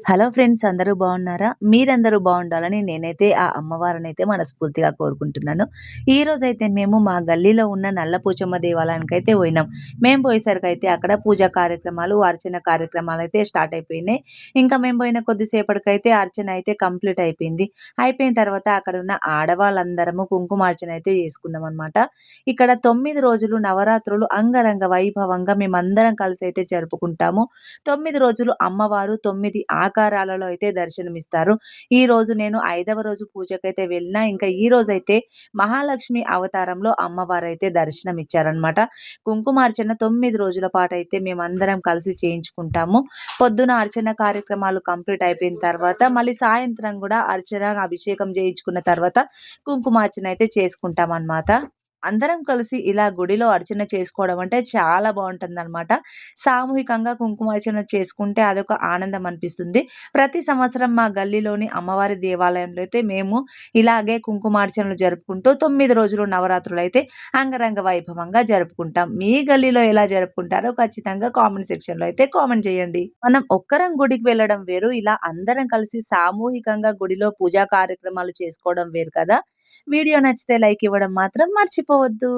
Hello friends, అందరూ బాగున్నారా? మీరందరూ బాగుండాలని నేనైతే ఆ అమ్మవారినైతే మనస్ఫూర్తిగా కోరుకుంటున్నాను. ఈరోజైతే మేము మా గల్లీలో ఉన్న నల్లపోచమ్మ దేవాలయానికైతే పోయినాం. మేము పోయేసరికైతే అక్కడ పూజా కార్యక్రమాలు, అర్చన కార్యక్రమాలైతే స్టార్ట్ అయిపోయినాయి. ఇంకా మేము పోయిన కొద్దిసేపటికైతే అర్చన అయితే కంప్లీట్ అయిపోయింది. అయిపోయిన తర్వాత అక్కడున్న ఆడవాళ్ళందరము కుంకుమార్చన అయితే చేసుకున్నామనమాట. ఇక్కడ 9 రోజులు నవరాత్రులు అంగరంగ వైభవంగా మేమందరం కలిసైతే జరుపుకుంటాము. 9 రోజులు అమ్మవారు 9 ఆకారాలలో అయితే దర్శనమిస్తారు. ఈరోజు నేను 5వ రోజు పూజకైతే వెళ్ళినా. ఇంకా ఈరోజైతే మహాలక్ష్మి అవతారంలో అమ్మవారైతే దర్శనమిచ్చారనమాట. కుంకుమార్చన 9 రోజుల పాటైతే మేమందరం కలిసి చేయించుకుంటాము. పొద్దున అర్చన కార్యక్రమాలు కంప్లీట్ అయిపోయిన తర్వాత మళ్ళీ సాయంత్రం గూడా అర్చన, అభిషేకం చేయించుకున్న తర్వాత కుంకుమార్చన అయితే చేసుకుంటామనమాట. అందరం కలిసి ఇలా గుడిలో అర్చన చేసుకోవడం అంటే చాలా బావుంటుందనమాట. సామూహికంగా కుంకుమార్చన చేసుకుంటే అదొక ఆనందం అనిపిస్తుంది. ప్రతి సంవత్సరం మా గల్లీలోని అమ్మవారి దేవాలయంలో అయితే మేము ఇలాగే కుంకుమార్చనలు జరుపుకుంటూ 9 రోజులు నవరాత్రులైతే అంగరంగ వైభవంగా జరుపుకుంటాం. మీ గల్లీలో ఎలా జరుపుకుంటారో ఖచ్చితంగా కామెంట్ సెక్షన్‌లో అయితే కామెంట్ చేయండి. మనం ఒక్కరం గుడికి వెళ్ళడం వేరు. ఇలా అందరం కలిసి సామూహికంగా గుడిలో పూజా కార్యక్రమాలు చేసుకోవడం వేరు కదా! వీడియో నచ్చితే లైక్ ఇవ్వడం మాత్రం మర్చిపోవద్దు.